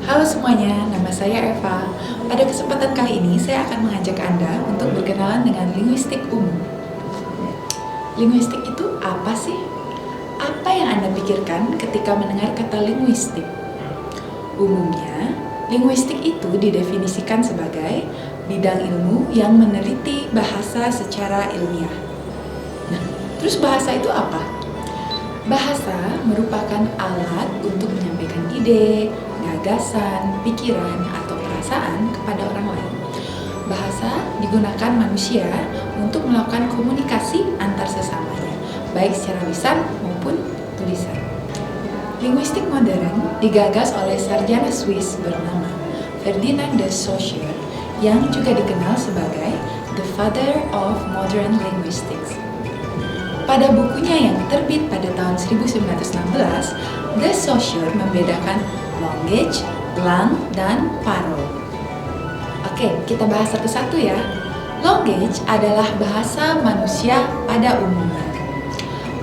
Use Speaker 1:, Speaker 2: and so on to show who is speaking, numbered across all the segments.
Speaker 1: Halo semuanya, nama saya Eva. Pada kesempatan kali ini, saya akan mengajak Anda untuk berkenalan dengan linguistik umum. Linguistik itu apa sih? Apa yang Anda pikirkan ketika mendengar kata linguistik? Umumnya, linguistik itu didefinisikan sebagai bidang ilmu yang meneliti bahasa secara ilmiah. Nah, terus bahasa itu apa? Bahasa merupakan alat untuk menyampaikan ide, gagasan, pikiran, atau perasaan kepada orang lain. Bahasa digunakan manusia untuk melakukan komunikasi antar sesamanya, baik secara lisan maupun tulisan. Linguistik modern digagas oleh sarjana Swiss bernama Ferdinand de Saussure yang juga dikenal sebagai The Father of Modern Linguistics. Pada bukunya yang terbit pada tahun 1916, de Saussure membedakan language, lang, dan parole. Oke, kita bahas satu-satu ya. Language adalah bahasa manusia pada umumnya.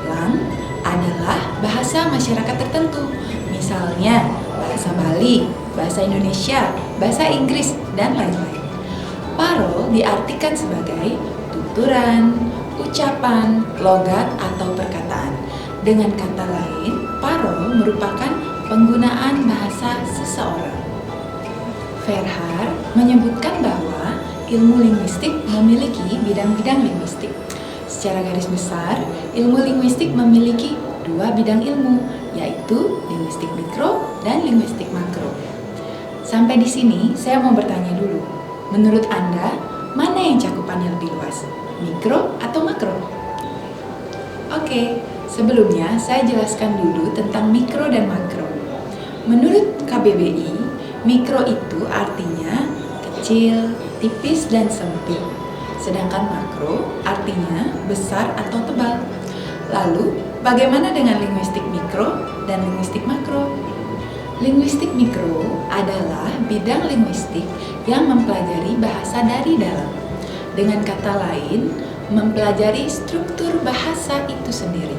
Speaker 1: Lang adalah bahasa masyarakat tertentu, misalnya bahasa Bali, bahasa Indonesia, bahasa Inggris, dan lain-lain. Parole diartikan sebagai tuturan, ucapan, logat, atau perkataan. Dengan kata lain, parole merupakan penggunaan bahasa seseorang. Verhaer menyebutkan bahwa ilmu linguistik memiliki bidang-bidang linguistik. Secara garis besar, ilmu linguistik memiliki dua bidang ilmu, yaitu linguistik mikro dan linguistik makro. Sampai di sini, saya mau bertanya dulu. Menurut Anda, mana yang cakupannya lebih luas? Mikro atau makro? Oke, sebelumnya saya jelaskan dulu tentang mikro dan makro. Menurut KBBI, mikro itu artinya kecil, tipis, dan sempit. Sedangkan makro artinya besar atau tebal. Lalu, bagaimana dengan linguistik mikro dan linguistik makro? Linguistik mikro adalah bidang linguistik yang mempelajari bahasa dari dalam. Dengan kata lain, mempelajari struktur bahasa itu sendiri.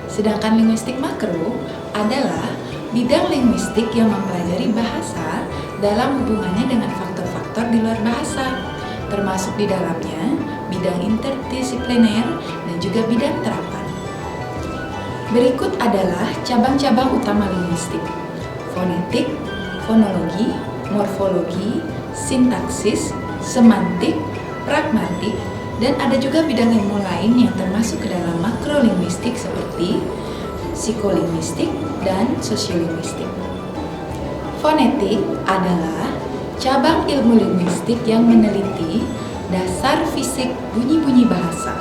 Speaker 1: Sedangkan linguistik makro adalah bidang linguistik yang mempelajari bahasa dalam hubungannya dengan faktor-faktor di luar bahasa, termasuk di dalamnya bidang interdisipliner dan juga bidang terapan. Berikut adalah cabang-cabang utama linguistik: fonetik, fonologi, morfologi, sintaksis, semantik, pragmatik, dan ada juga bidang ilmu lain yang termasuk ke dalam makrolinguistik seperti psikolinguistik dan sosiolinguistik. Fonetik adalah cabang ilmu linguistik yang meneliti dasar fisik bunyi-bunyi bahasa.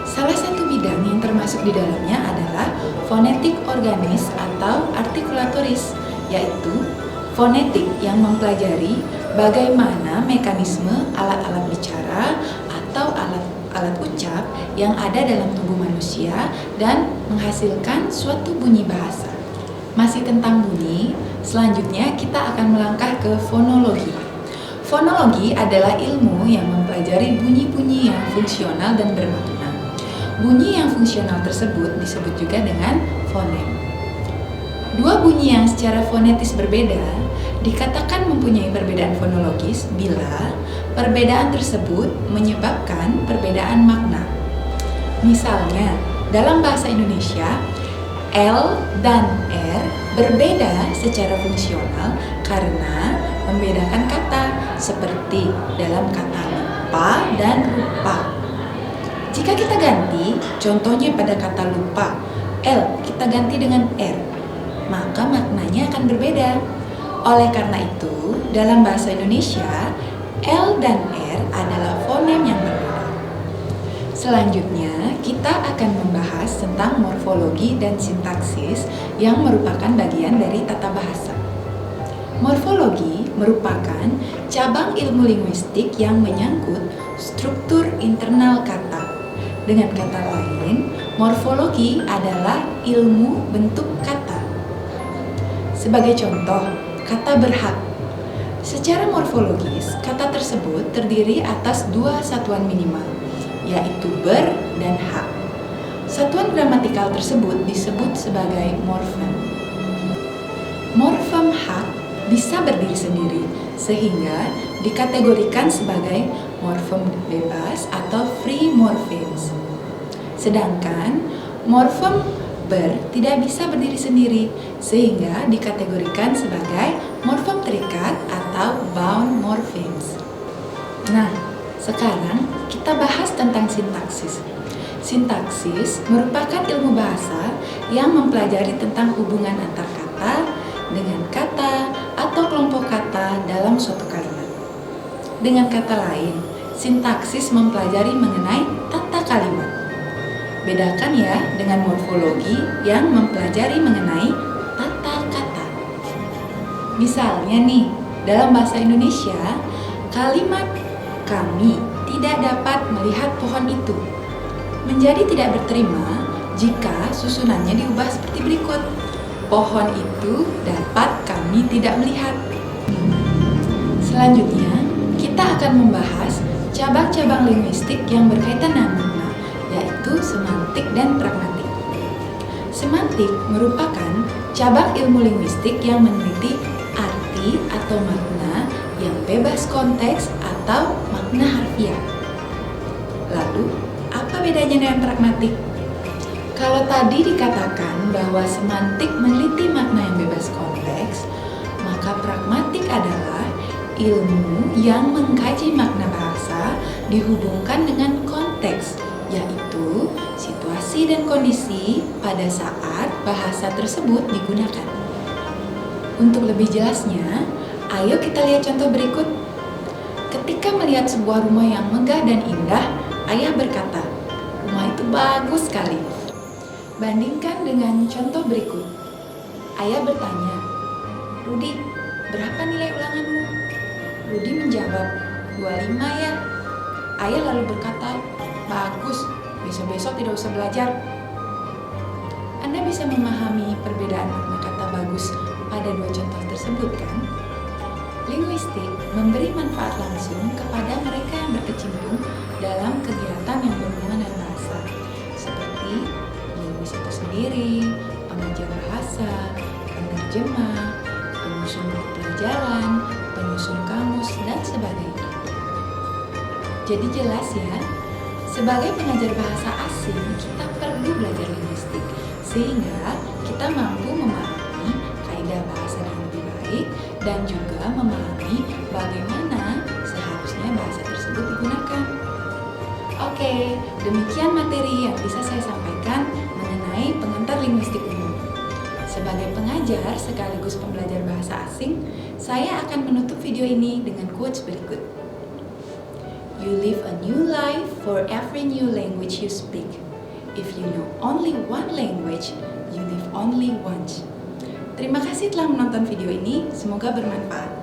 Speaker 1: Salah satu bidang yang termasuk di dalamnya adalah fonetik organis atau artikulatoris, yaitu fonetik yang mempelajari bagaimana mekanisme alat-alat bicara atau alat ucap yang ada dalam tubuh manusia dan menghasilkan suatu bunyi bahasa. Masih tentang bunyi, selanjutnya kita akan melangkah ke fonologi. Fonologi adalah ilmu yang mempelajari bunyi-bunyi yang fungsional dan bermakna. Bunyi yang fungsional tersebut disebut juga dengan fonem. Dua bunyi yang secara fonetis berbeda dikatakan mempunyai perbedaan fonologis bila perbedaan tersebut menyebabkan perbedaan makna. Misalnya, dalam bahasa Indonesia, L dan R berbeda secara fungsional karena membedakan kata, seperti dalam kata lupa dan rupa. Jika kita ganti, contohnya pada kata lupa, L kita ganti dengan R, maka maknanya akan berbeda. Oleh karena itu, dalam bahasa Indonesia, L dan R adalah fonem yang berbeda. Selanjutnya, kita akan membahas tentang morfologi dan sintaksis yang merupakan bagian dari tata bahasa. Morfologi merupakan cabang ilmu linguistik yang menyangkut struktur internal kata. Dengan kata lain, morfologi adalah ilmu bentuk kata. Sebagai contoh, kata berhak. Secara morfologis, kata tersebut terdiri atas dua satuan minimal, yaitu ber dan hak. Satuan gramatikal tersebut disebut sebagai morfem. Morfem hak bisa berdiri sendiri, sehingga dikategorikan sebagai morfem bebas atau free morphemes. Sedangkan morfem ber tidak bisa berdiri sendiri, sehingga dikategorikan sebagai morfem terikat atau bound morphemes. Nah, sekarang kita bahas tentang sintaksis. Sintaksis merupakan ilmu bahasa yang mempelajari tentang hubungan antar kata dengan kata atau kelompok kata dalam suatu kalimat. Dengan kata lain, sintaksis mempelajari mengenai tata kalimat. Bedakan ya dengan morfologi yang mempelajari mengenai tata kata. Misalnya nih, dalam bahasa Indonesia, kalimat kami tidak dapat melihat pohon itu menjadi tidak berterima jika susunannya diubah seperti berikut. Pohon itu dapat kami tidak melihat. Selanjutnya, kita akan membahas cabang-cabang linguistik yang berkaitan dengan makna, yaitu semantik dan pragmatik. Semantik merupakan cabang ilmu linguistik yang meneliti arti atau makna yang bebas konteks atau makna harfiah. Lalu, apa bedanya dengan pragmatik? Kalau tadi dikatakan bahwa semantik meneliti makna yang bebas konteks, maka pragmatik adalah ilmu yang mengkaji makna bahasa dihubungkan dengan konteks, yaitu situasi dan kondisi pada saat bahasa tersebut digunakan. Untuk lebih jelasnya, ayo kita lihat contoh berikut. Ketika melihat sebuah rumah yang megah dan indah, ayah berkata, "Rumah itu bagus sekali." Bandingkan dengan contoh berikut. Ayah bertanya, "Rudi, berapa nilai ulanganmu?" Rudi menjawab, 25 ya. Ayah lalu berkata, "Bagus, besok-besok tidak usah belajar." Anda bisa memahami perbedaan makna kata bagus pada dua contoh tersebut kan? Linguistik memberi manfaat langsung kepada mereka yang berkecimpung dalam kegiatan yang berhubungan dengan bahasa, seperti linguis itu sendiri, pengajar bahasa, penerjemah, penyusun buku pelajaran, penyusun kamus, dan sebagainya. Jadi jelas ya, sebagai pengajar bahasa asing, kita perlu belajar linguistik, sehingga kita mampu memahami kaidah bahasa dengan lebih baik dan juga memahami bagaimana seharusnya bahasa tersebut digunakan. Oke, demikian materi yang bisa saya sampaikan mengenai pengantar linguistik umum. Sebagai pengajar sekaligus pembelajar bahasa asing, saya akan menutup video ini dengan quotes berikut. You live a new life for every new language you speak. If you know only one language, you live only once. Terima kasih telah menonton video ini, semoga bermanfaat.